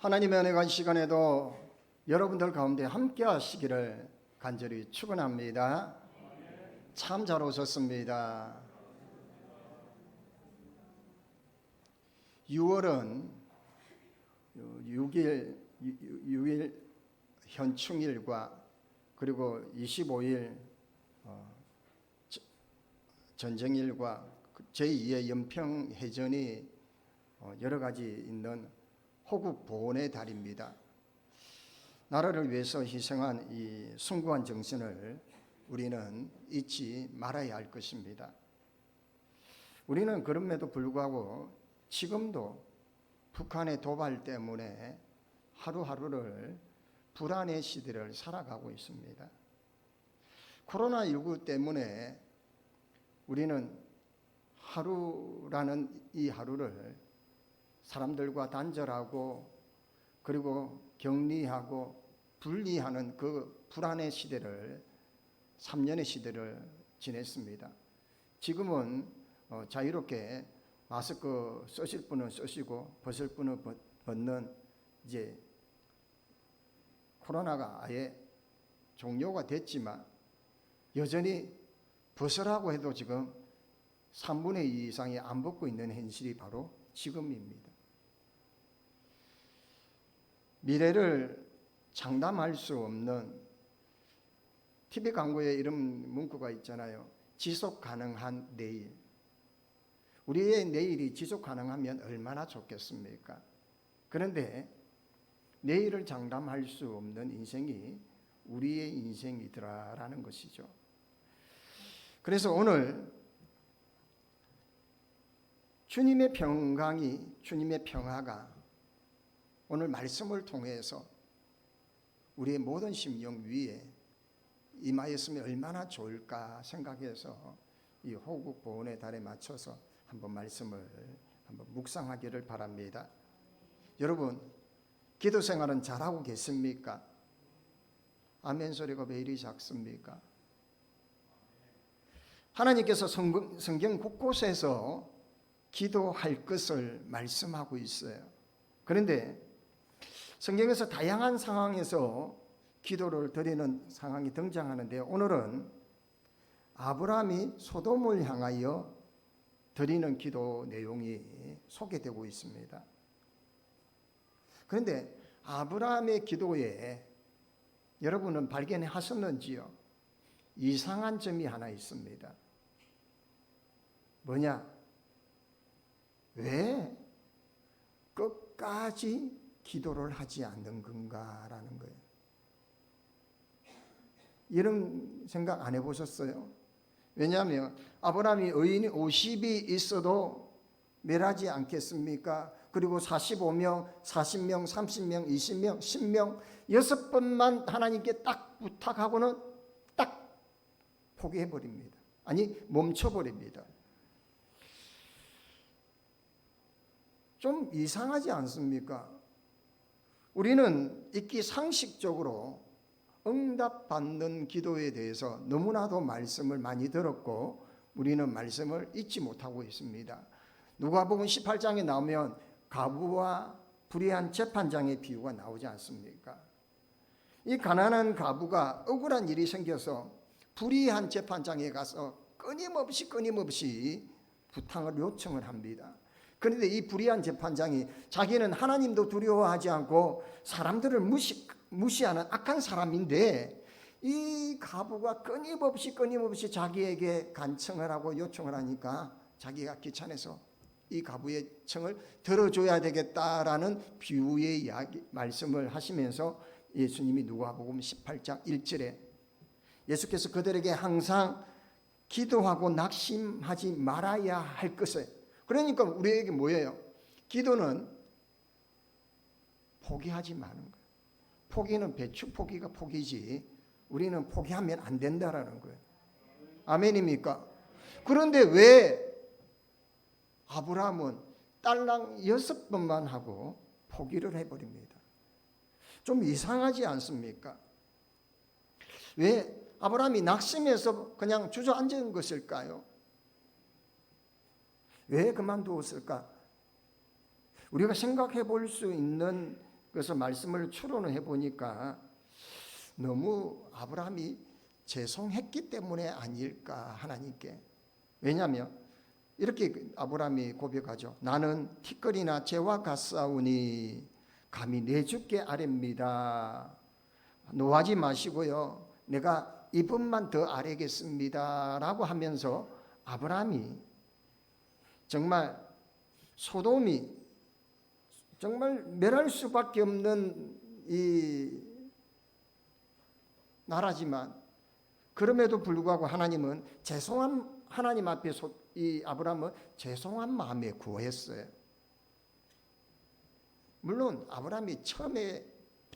하나님의 은혜가 이 시간에도 여러분들 가운데 함께 하시기를 간절히 축원합니다. 참 잘 오셨습니다. 6월은 6일 현충일과 그리고 25일 전쟁일과 제2의 연평해전이 여러 가지 있는 호국 보훈의 달입니다. 나라를 위해서 희생한 이 숭고한 정신을 우리는 잊지 말아야 할 것입니다. 우리는 그럼에도 불구하고 지금도 북한의 도발 때문에 하루하루를 불안의 시대를 살아가고 있습니다. 코로나19 때문에 우리는 하루라는 이 하루를 사람들과 단절하고 그리고 격리하고 분리하는 그 불안의 시대를 3년의 시대를 지냈습니다. 지금은 자유롭게 마스크 쓰실 분은 쓰시고 벗을 분은 벗는 이제 코로나가 아예 종료가 됐지만 여전히 벗으라고 해도 지금 3분의 2 이상이 안 벗고 있는 현실이 바로 지금입니다. 미래를 장담할 수 없는 TV 광고에 이런 문구가 있잖아요. 지속 가능한 내일. 우리의 내일이 지속 가능하면 얼마나 좋겠습니까? 그런데 내일을 장담할 수 없는 인생이 우리의 인생이더라라는 것이죠. 그래서 오늘 주님의 평강이, 주님의 평화가 오늘 말씀을 통해서 우리의 모든 심령 위에 임하였으면 얼마나 좋을까 생각해서 이 호국 보훈의 달에 맞춰서 한번 말씀을 한번 묵상하기를 바랍니다. 여러분, 기도 생활은 잘하고 계십니까? 아멘 소리가 왜 이리 작습니까? 하나님께서 성경 곳곳에서 기도할 것을 말씀하고 있어요. 그런데 성경에서 다양한 상황에서 기도를 드리는 상황이 등장하는데 오늘은 아브라함이 소돔을 향하여 드리는 기도 내용이 소개되고 있습니다. 그런데 아브라함의 기도에 여러분은 발견하셨는지요? 이상한 점이 하나 있습니다. 뭐냐? 왜 끝까지 기도를 하지 않는 건가라는 거예요. 이런 생각 안 해보셨어요? 왜냐하면 아브라함이 의인이 50이 있어도 멸하지 않겠습니까? 그리고 45명, 40명, 30명, 20명, 10명 6번만 하나님께 딱 부탁하고는 딱 포기해버립니다. 아니 멈춰버립니다. 좀 이상하지 않습니까? 우리는 익히 상식적으로 응답받는 기도에 대해서 너무나도 말씀을 많이 들었고 우리는 말씀을 잊지 못하고 있습니다. 누가복음 18장에 나오면 과부와 불의한 재판장의 비유가 나오지 않습니까? 이 가난한 과부가 억울한 일이 생겨서 불의한 재판장에 가서 끊임없이 부탁을 요청을 합니다. 그런데 이 불의한 재판장이 자기는 하나님도 두려워하지 않고 사람들을 무시하는 악한 사람인데 이 과부가 끊임없이 자기에게 간청을 하고 요청을 하니까 자기가 귀찮아서 이 과부의 청을 들어줘야 되겠다라는 비유의 이야기 말씀을 하시면서 예수님이 누가복음 18장 1절에 예수께서 그들에게 항상 기도하고 낙심하지 말아야 할 것을, 그러니까 우리에게 뭐예요? 기도는 포기하지 마는 거예요. 포기는 배추 포기가 포기지 우리는 포기하면 안 된다라는 거예요. 아멘입니까? 그런데 왜 아브라함은 딸랑 6번만 하고 포기를 해버립니다. 좀 이상하지 않습니까? 왜 아브라함이 낙심해서 그냥 주저앉은 것일까요? 왜 그만두었을까? 우리가 생각해 볼 수 있는 그래서 말씀을 추론해 보니까 너무 아브라함이 죄송했기 때문에 아닐까 하나님께. 왜냐하면 이렇게 아브라함이 고백하죠. 나는 티끌이나 재와 같사오니 감히 내 주께 아뢰입니다. 노하지 마시고요. 내가 이분만 더 아뢰겠습니다. 라고 하면서 아브라함이 정말 소돔이 정말 멸할 수밖에 없는 이 나라지만 그럼에도 불구하고 하나님은 죄송한 하나님 앞에 이 아브라함은 죄송한 마음에 구했어요. 물론 아브라함이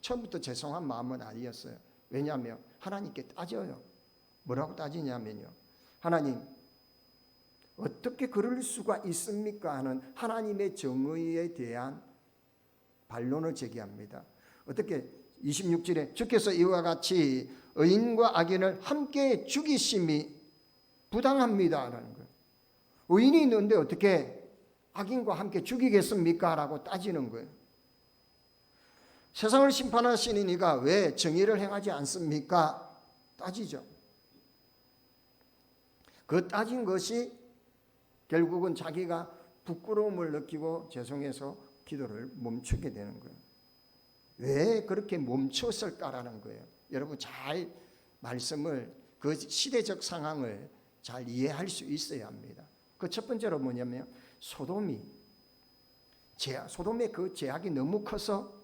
처음부터 죄송한 마음은 아니었어요. 왜냐하면 하나님께 따져요. 뭐라고 따지냐면요. 하나님 어떻게 그럴 수가 있습니까? 하는 하나님의 정의에 대한 반론을 제기합니다. 어떻게 26절에 주께서 이와 같이 의인과 악인을 함께 죽이심이 부당합니다라는 거예요. 의인이 있는데 어떻게 악인과 함께 죽이겠습니까? 라고 따지는 거예요. 세상을 심판하시는 이가 왜 정의를 행하지 않습니까? 따지죠. 그 따진 것이 결국은 자기가 부끄러움을 느끼고 죄송해서 기도를 멈추게 되는 거예요. 왜 그렇게 멈췄을까라는 거예요. 여러분 잘 말씀을 그 시대적 상황을 잘 이해할 수 있어야 합니다. 그 첫 번째로 뭐냐면 소돔의 그 죄악이 너무 커서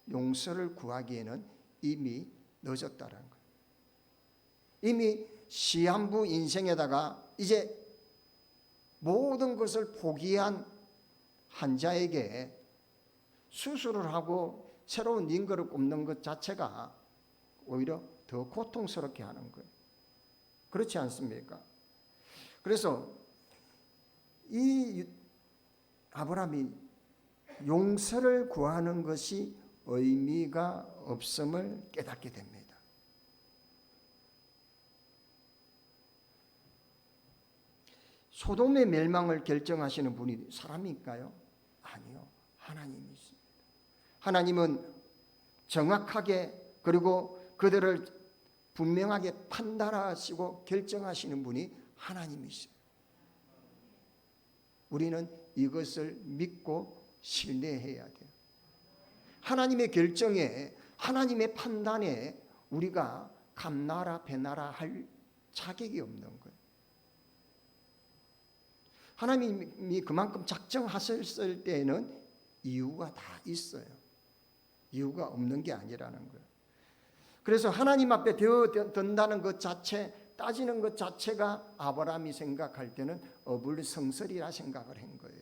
용서를 구하기에는 이미 늦었다는 거예요. 이미 시한부 인생에다가 이제 모든 것을 포기한 환자에게 수술을 하고 새로운 인거를 꼽는 것 자체가 오히려 더 고통스럽게 하는 거예요. 그렇지 않습니까? 그래서 이 아브라함이 용서를 구하는 것이 의미가 없음을 깨닫게 됩니다. 소돔의 멸망을 결정하시는 분이 사람일까요? 아니요. 하나님이십니다. 하나님은 정확하게 그리고 그들을 분명하게 판단하시고 결정하시는 분이 하나님이시죠. 우리는 이것을 믿고 신뢰해야 돼요. 하나님의 결정에 하나님의 판단에 우리가 감나라 배나라 할 자격이 없는 거예요. 하나님이 그만큼 작정하셨을 때에는 이유가 다 있어요. 이유가 없는 게 아니라는 거예요. 그래서 하나님 앞에 되어든다는 것 자체, 따지는 것 자체가 아브라함이 생각할 때는 어불성설이라 생각을 한 거예요.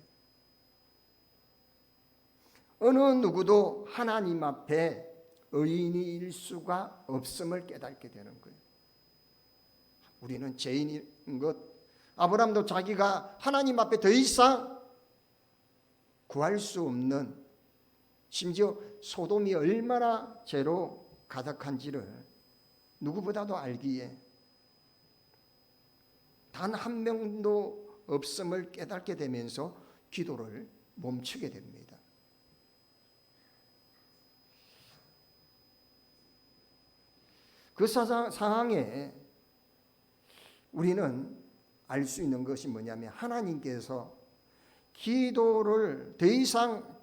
어느 누구도 하나님 앞에 의인일 수가 없음을 깨닫게 되는 거예요. 우리는 죄인인 것, 아브라함도 자기가 하나님 앞에 더 이상 구할 수 없는, 심지어 소돔이 얼마나 죄로 가득한지를 누구보다도 알기에 단 한 명도 없음을 깨닫게 되면서 기도를 멈추게 됩니다. 그 상황에 우리는 알 수 있는 것이 뭐냐면 하나님께서 기도를 더 이상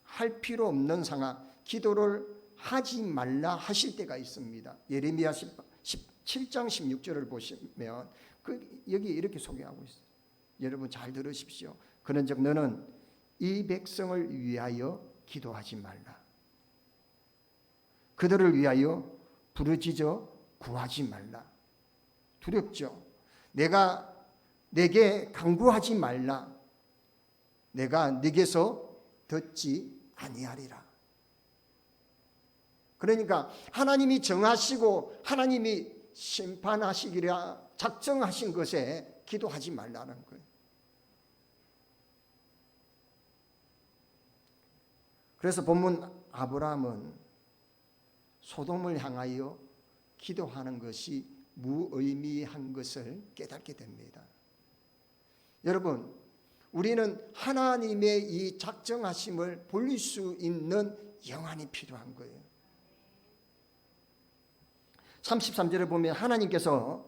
할 필요 없는 상황, 기도를 하지 말라 하실 때가 있습니다. 예레미야 17장 16절을 보시면 여기 이렇게 소개하고 있어요. 여러분 잘 들으십시오. 그런즉 너는 이 백성을 위하여 기도하지 말라. 그들을 위하여 부르짖어 구하지 말라. 두렵죠. 내게 간구하지 말라. 내가 네게서 듣지 아니하리라. 그러니까 하나님이 정하시고 하나님이 심판하시기라 작정하신 것에 기도하지 말라는 거예요. 그래서 본문 아브라함은 소돔을 향하여 기도하는 것이 무의미한 것을 깨닫게 됩니다. 여러분, 우리는 하나님의 이 작정하심을 볼 수 있는 영안이 필요한 거예요. 33절에 보면 하나님께서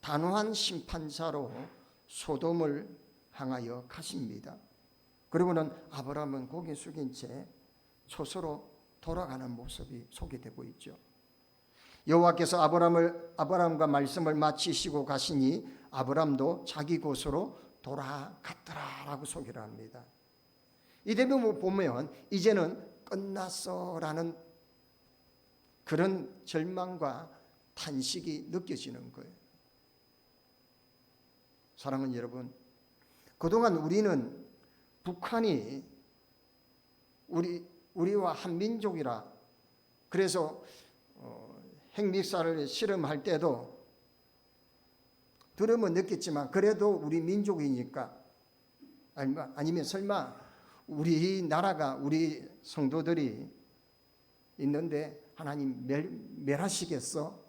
단호한 심판자로 소돔을 향하여 가십니다. 그리고는 아브라함은 고개 숙인 채 초소로 돌아가는 모습이 소개되고 있죠. 여호와께서 아브라함과 말씀을 마치시고 가시니 아브라함도 자기 곳으로 돌아갔더라라고 소개를 합니다. 이 대목을 보면 이제는 끝났어라는 그런 절망과 탄식이 느껴지는 거예요. 사랑하는 여러분, 그동안 우리는 북한이 우리와 한민족이라 그래서 핵미사를 실험할 때도 두려움은 느꼈지만 그래도 우리 민족이니까 아니면 설마 우리 나라가 우리 성도들이 있는데 하나님 멸하시겠어?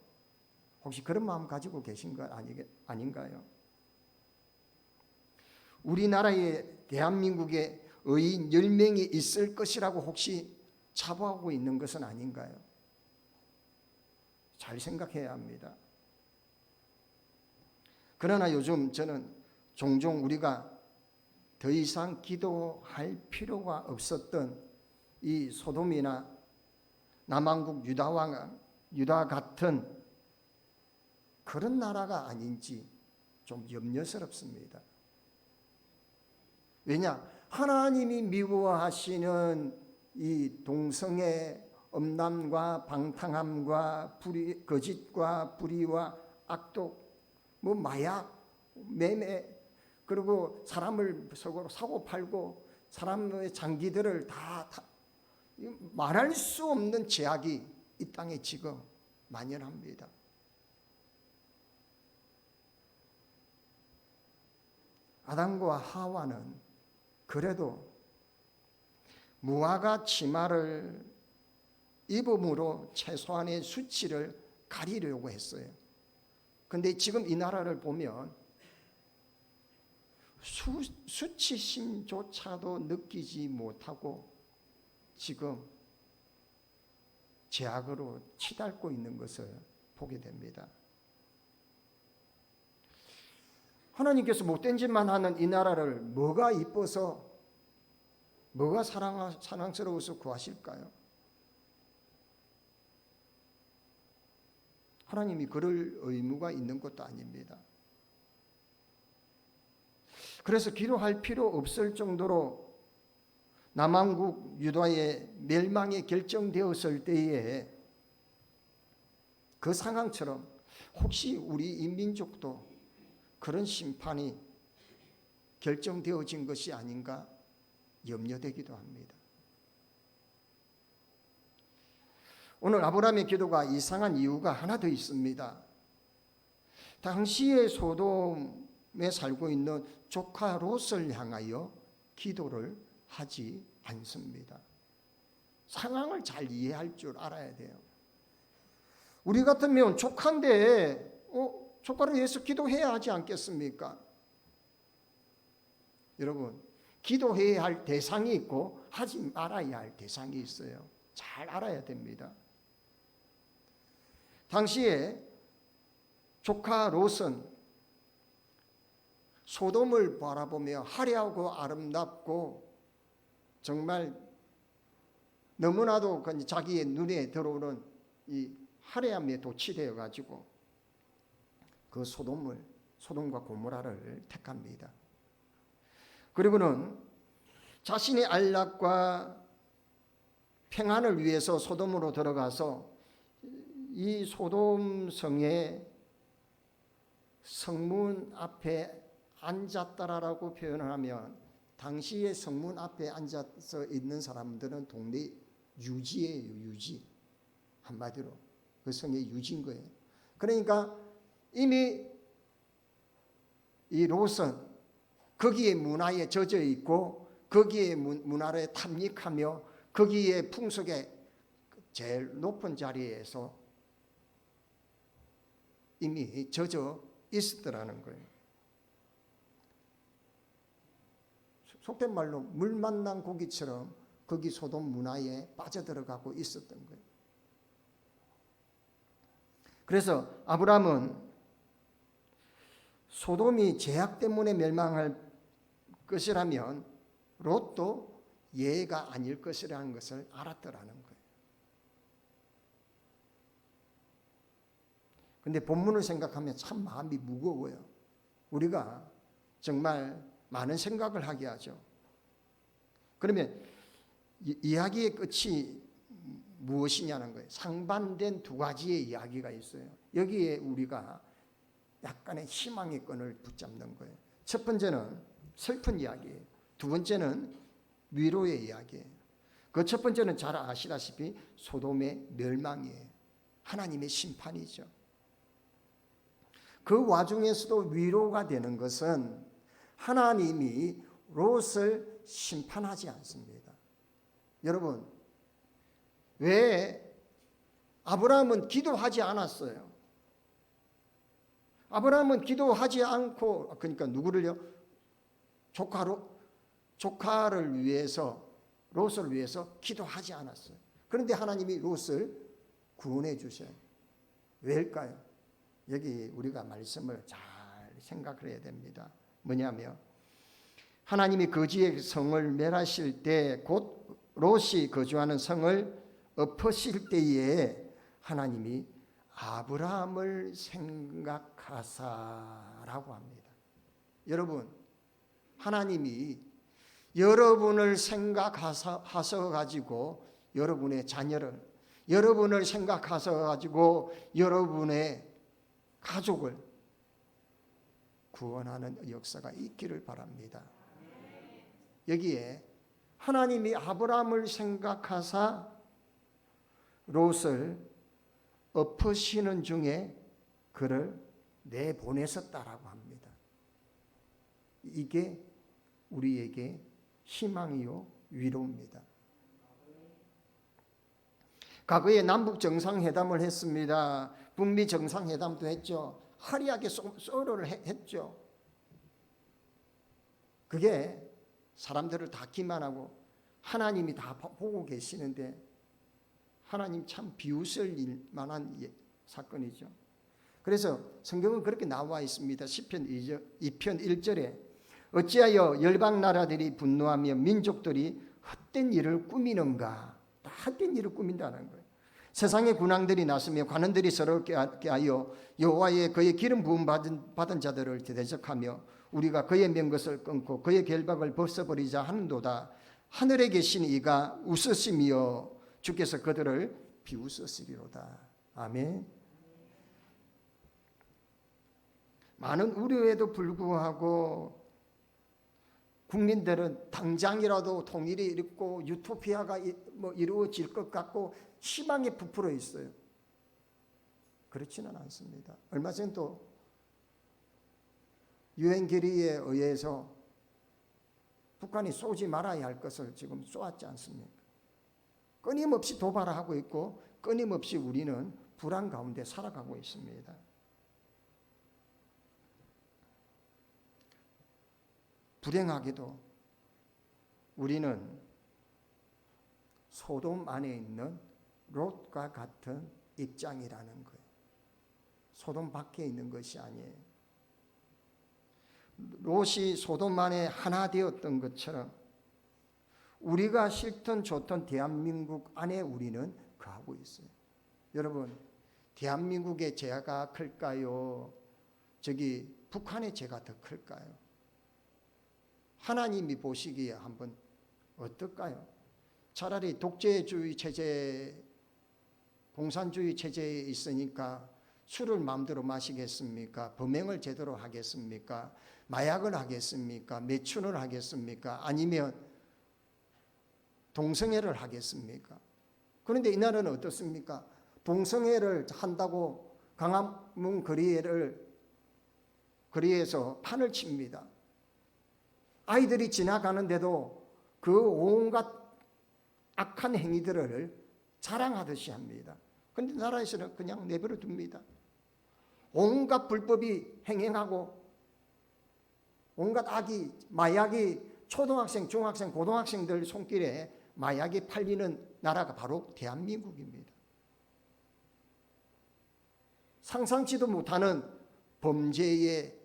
혹시 그런 마음 가지고 계신 것 아닌가요? 우리나라에 대한민국에 의인 10명이 있을 것이라고 혹시 자부하고 있는 것은 아닌가요? 잘 생각해야 합니다. 그러나 요즘 저는 종종 우리가 더 이상 기도할 필요가 없었던 이 소돔이나 남한국 유다 같은 그런 나라가 아닌지 좀 염려스럽습니다. 왜냐? 하나님이 미워하시는 이 동성애 음란과 방탕함과 거짓과 불의와 악독, 마약, 매매, 그리고 사람을 서로 사고 팔고 사람의 장기들을 다 말할 수 없는 죄악이 이 땅에 지금 만연합니다. 아담과 하와는 그래도 무화과 치마를 입음으로 최소한의 수치를 가리려고 했어요. 그런데 지금 이 나라를 보면 수치심조차도 느끼지 못하고 지금 죄악으로 치닫고 있는 것을 보게 됩니다. 하나님께서 못된 짓만 하는 이 나라를 뭐가 이뻐서 뭐가 사랑스러워서 구하실까요? 하나님이 그럴 의무가 있는 것도 아닙니다. 그래서 기도할 필요 없을 정도로 남한국 유다의 멸망이 결정되었을 때에 그 상황처럼 혹시 우리 인민족도 그런 심판이 결정되어진 것이 아닌가 염려되기도 합니다. 오늘 아브라함의 기도가 이상한 이유가 하나 더 있습니다. 당시에 소돔에 살고 있는 조카 롯을 향하여 기도를 하지 않습니다. 상황을 잘 이해할 줄 알아야 돼요. 우리 같으면 조카인데 조카를 위해서 기도해야 하지 않겠습니까? 여러분, 기도해야 할 대상이 있고 하지 말아야 할 대상이 있어요. 잘 알아야 됩니다. 당시에 조카 롯은 소돔을 바라보며 화려하고 아름답고 정말 너무나도 자기의 눈에 들어오는 이 화려함에 도취되어 가지고 그 소돔과 고모라를 택합니다. 그리고는 자신의 안락과 평안을 위해서 소돔으로 들어가서 이 소돔 성의 성문 앞에 앉았다라고 표현을 하면 당시의 성문 앞에 앉아서 있는 사람들은 동네 유지예요. 유지. 한마디로 그 성의 유지인 거예요. 그러니까 이미 이 롯은 거기에 문화에 젖어 있고 거기에 문화를 탐닉하며 거기에 풍속의 제일 높은 자리에서 이미 젖어 있었더라는 거예요. 속된 말로 물 만난 고기처럼 거기 소돔 문화에 빠져들어가고 있었던 거예요. 그래서 아브라함은 소돔이 죄악 때문에 멸망할 것이라면 롯도 예가 아닐 것이라는 것을 알았더라는 거예요. 근데 본문을 생각하면 참 마음이 무거워요. 우리가 정말 많은 생각을 하게 하죠. 그러면 이야기의 끝이 무엇이냐는 거예요. 상반된 두 가지의 이야기가 있어요. 여기에 우리가 약간의 희망의 끈을 붙잡는 거예요. 첫 번째는 슬픈 이야기예요. 두 번째는 위로의 이야기예요. 그 첫 번째는 잘 아시다시피 소돔의 멸망이에요. 하나님의 심판이죠. 그 와중에서도 위로가 되는 것은 하나님이 롯을 심판하지 않습니다. 여러분, 왜 아브라함은 기도하지 않았어요? 아브라함은 기도하지 않고, 그러니까 누구를요? 조카를 위해서, 롯을 위해서 기도하지 않았어요. 그런데 하나님이 롯을 구원해 주셔요. 왜일까요? 여기 우리가 말씀을 잘 생각을 해야 됩니다. 뭐냐면 하나님이 거지의 성을 멸하실 때 곧 롯이 거주하는 성을 엎으실 때에 하나님이 아브라함을 생각하사라고 합니다. 여러분, 하나님이 여러분을 생각하셔 가지고 여러분의 자녀를, 여러분을 생각하셔 가지고 여러분의 가족을 구원하는 역사가 있기를 바랍니다. 여기에 하나님이 아브라함을 생각하사 롯을 엎으시는 중에 그를 내보내셨다라고 합니다. 이게 우리에게 희망이요 위로입니다. 과거에 남북 정상회담을 했습니다. 북미 정상회담도 했죠. 화려하게 소로를 했죠. 그게 사람들을 다 기만하고 하나님이 다 보고 계시는데 하나님 참 비웃을 만한 사건이죠. 그래서 성경은 그렇게 나와 있습니다. 시편 2편 1절에 어찌하여 열방 나라들이 분노하며 민족들이 헛된 일을 꾸미는가. 다 헛된 일을 꾸민다는 거예요. 세상의 군왕들이 나서며 관원들이 서럽게 하여 여호와의 그의 기름 부음 받은 자들을 대적하며 우리가 그의 명것을 끊고 그의 결박을 벗어버리자 하는도다. 하늘에 계신 이가 웃으시며 주께서 그들을 비웃으시리로다. 아멘. 많은 우려에도 불구하고 국민들은 당장이라도 통일이 있고 유토피아가 이루어질 것 같고 희망에 부풀어 있어요. 그렇지는 않습니다. 얼마 전도 유엔 결의에 의해서 북한이 쏘지 말아야 할 것을 지금 쏘았지 않습니까? 끊임없이 도발하고 있고 끊임없이 우리는 불안 가운데 살아가고 있습니다. 불행하게도 우리는 소돔 안에 있는 롯과 같은 입장이라는 거예요. 소돔 밖에 있는 것이 아니에요. 롯이 소돔 안에 하나 되었던 것처럼 우리가 싫든 좋든 대한민국 안에 우리는 거하고 있어요. 여러분, 대한민국의 죄가 클까요? 저기 북한의 죄가 더 클까요? 하나님이 보시기에 한번 어떨까요? 차라리 독재주의 체제, 공산주의 체제에 있으니까 술을 마음대로 마시겠습니까? 범행을 제대로 하겠습니까? 마약을 하겠습니까? 매춘을 하겠습니까? 아니면 동성애를 하겠습니까? 그런데 이날은 어떻습니까? 동성애를 한다고 광화문 거리에서 판을 칩니다. 아이들이 지나가는데도 그 온갖 악한 행위들을 자랑하듯이 합니다. 그런데 나라에서는 그냥 내버려 둡니다. 온갖 불법이 행행하고 온갖 악이, 마약이 초등학생, 중학생, 고등학생들 손길에 마약이 팔리는 나라가 바로 대한민국입니다. 상상치도 못하는 범죄의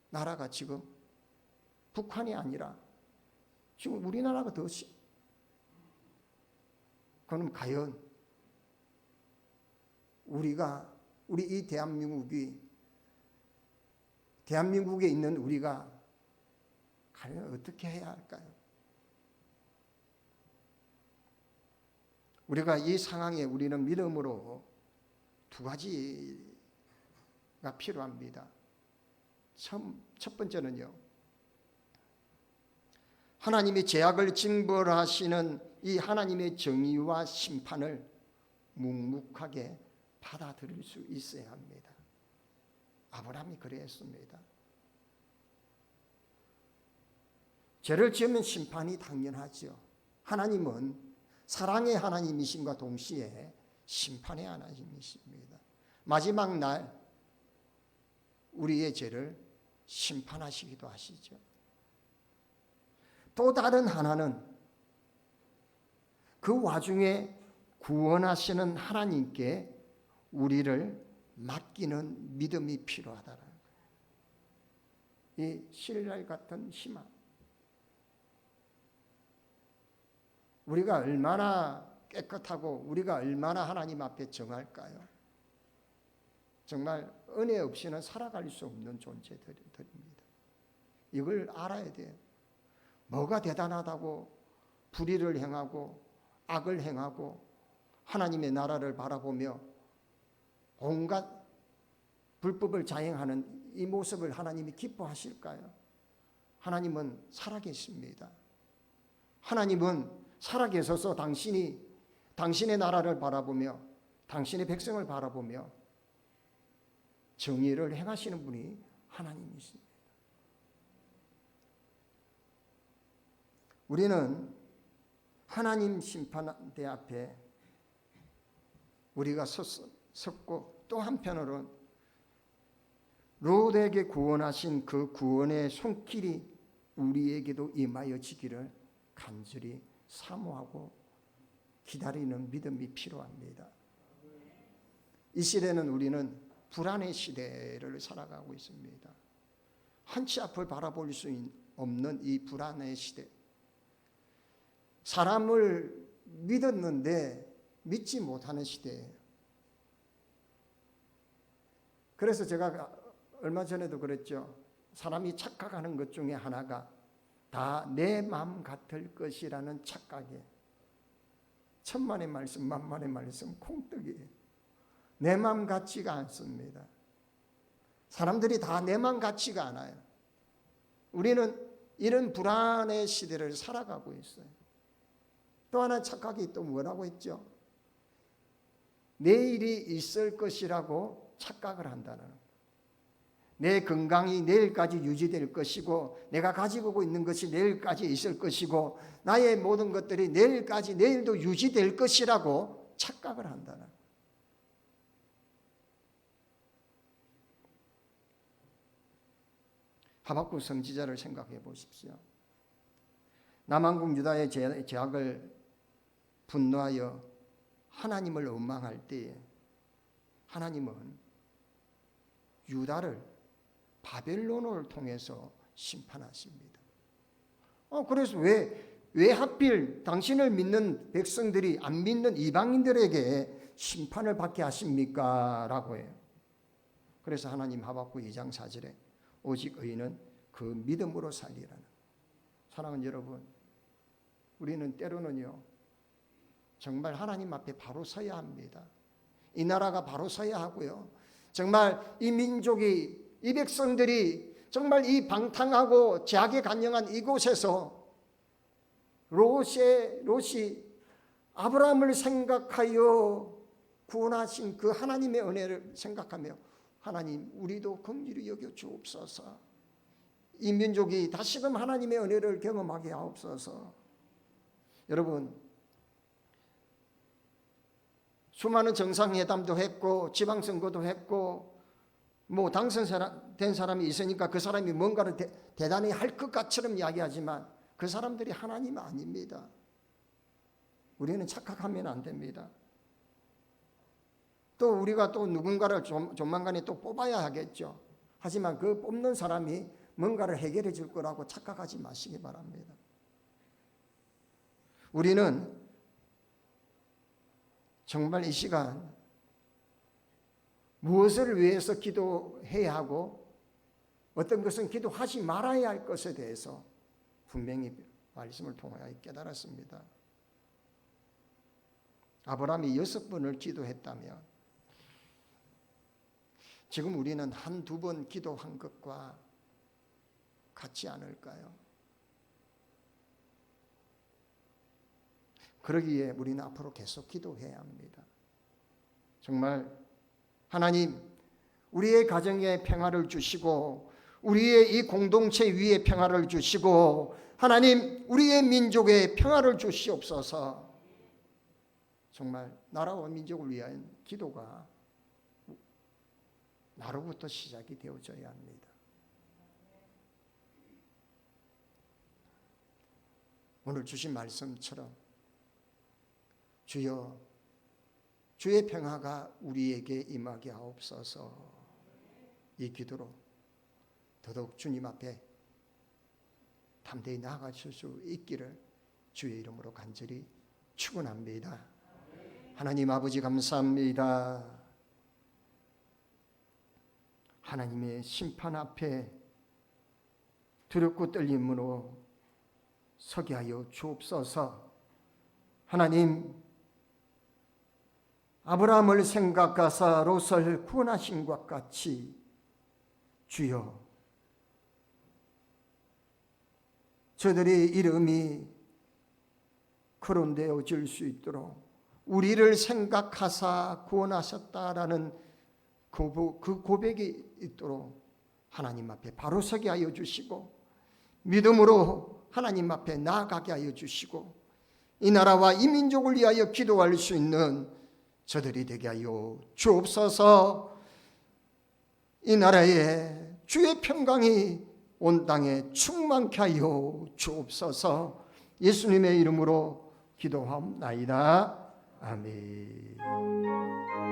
나라가 지금 북한이 아니라 지금 우리나라가 더 그럼 과연 우리 이 대한민국에 있는 우리가 과연 어떻게 해야 할까요? 우리가 이 상황에 우리는 믿음으로 두 가지가 필요합니다. 첫 번째는요, 하나님이 죄악을 징벌하시는 이 하나님의 정의와 심판을 묵묵하게 받아들일 수 있어야 합니다. 아브라함이 그랬습니다. 죄를 지으면 심판이 당연하죠. 하나님은 사랑의 하나님이심과 동시에 심판의 하나님이십니다. 마지막 날 우리의 죄를 심판하시기도 하시죠. 또 다른 하나는 그 와중에 구원하시는 하나님께 우리를 맡기는 믿음이 필요하다는 거예요. 이 신랄 같은 희망. 우리가 얼마나 깨끗하고 우리가 얼마나 하나님 앞에 정할까요? 정말 은혜 없이는 살아갈 수 없는 존재들입니다. 이걸 알아야 돼요. 뭐가 대단하다고 불의를 행하고 악을 행하고 하나님의 나라를 바라보며 온갖 불법을 자행하는 이 모습을 하나님이 기뻐하실까요? 하나님은 살아계십니다. 하나님은 살아계셔서 당신의 나라를 바라보며 당신의 백성을 바라보며 정의를 행하시는 분이 하나님이십니다. 우리는 하나님 심판대 앞에 우리가 섰고 또 한편으로는 롯에게 구원하신 그 구원의 손길이 우리에게도 임하여 지기를 간절히 사모하고 기다리는 믿음이 필요합니다. 이 시대는 우리는 불안의 시대를 살아가고 있습니다. 한치 앞을 바라볼 수 없는 이 불안의 시대. 사람을 믿었는데 믿지 못하는 시대예요. 그래서 제가 얼마 전에도 그랬죠. 사람이 착각하는 것 중에 하나가 다 내 마음 같을 것이라는 착각에 천만의 말씀 만만의 말씀 콩떡이에요. 내 마음 같지가 않습니다. 사람들이 다 내 마음 같지가 않아요. 우리는 이런 불안의 시대를 살아가고 있어요. 또 하나 착각이 또 뭐라고 했죠? 내일이 있을 것이라고 착각을 한다는 거예요. 내 건강이 내일까지 유지될 것이고 내가 가지고 있는 것이 내일까지 있을 것이고 나의 모든 것들이 내일도 유지될 것이라고 착각을 한다는 거예요. 하박국 선지자를 생각해 보십시오. 남한국 유다의 죄악을 분노하여 하나님을 원망할 때에 하나님은 유다를 바벨론을 통해서 심판하십니다. 그래서 왜 하필 당신을 믿는 백성들이 안 믿는 이방인들에게 심판을 받게 하십니까? 라고 해요. 그래서 하나님 하박국 2장 4절에 오직 의인은 그 믿음으로 살리라는. 사랑하는 여러분, 우리는 때로는요 정말 하나님 앞에 바로 서야 합니다. 이 나라가 바로 서야 하고요. 정말 이 민족이 이 백성들이 정말 이 방탕하고 죄악에 간영한 이곳에서 롯이 아브라함을 생각하여 구원하신 그 하나님의 은혜를 생각하며 하나님 우리도 긍휼히 여겨 주옵소서. 이 민족이 다시금 하나님의 은혜를 경험하게 하옵소서. 여러분, 수많은 정상회담도 했고 지방선거도 했고 뭐 당선된 사람이 있으니까 그 사람이 뭔가를 대단히 할 것 같처럼 이야기하지만 그 사람들이 하나님 아닙니다. 우리는 착각하면 안 됩니다. 또 우리가 또 누군가를 조만간에 또 뽑아야 하겠죠. 하지만 그 뽑는 사람이 뭔가를 해결해 줄 거라고 착각하지 마시기 바랍니다. 우리는 정말 이 시간 무엇을 위해서 기도해야 하고 어떤 것은 기도하지 말아야 할 것에 대해서 분명히 말씀을 통하여 깨달았습니다. 아브라함이 6번을 기도했다면 지금 우리는 한두 번 기도한 것과 같지 않을까요? 그러기에 우리는 앞으로 계속 기도해야 합니다. 정말 하나님, 우리의 가정에 평화를 주시고 우리의 이 공동체 위에 평화를 주시고 하나님, 우리의 민족에 평화를 주시옵소서. 정말 나라와 민족을 위한 기도가 나로부터 시작이 되어져야 합니다. 오늘 주신 말씀처럼 주여, 주의 평화가 우리에게 임하게 하옵소서. 이 기도로 더더욱 주님 앞에 담대히 나아가실 수 있기를 주의 이름으로 간절히 축원합니다. 하나님 아버지 감사합니다. 하나님의 심판 앞에 두렵고 떨림으로 서게 하여 주옵소서. 하나님, 아브라함을 생각하사 롯을 구원하신 것 같이 주여, 저들의 이름이 거론되어질 수 있도록 우리를 생각하사 구원하셨다라는 그 고백이 있도록 하나님 앞에 바로 서게 하여 주시고 믿음으로 하나님 앞에 나아가게 하여 주시고 이 나라와 이 민족을 위하여 기도할 수 있는 저들이 되게 하여 주옵소서. 이 나라에 주의 평강이 온 땅에 충만케 하여 주옵소서. 예수님의 이름으로 기도하옵나이다. 아멘.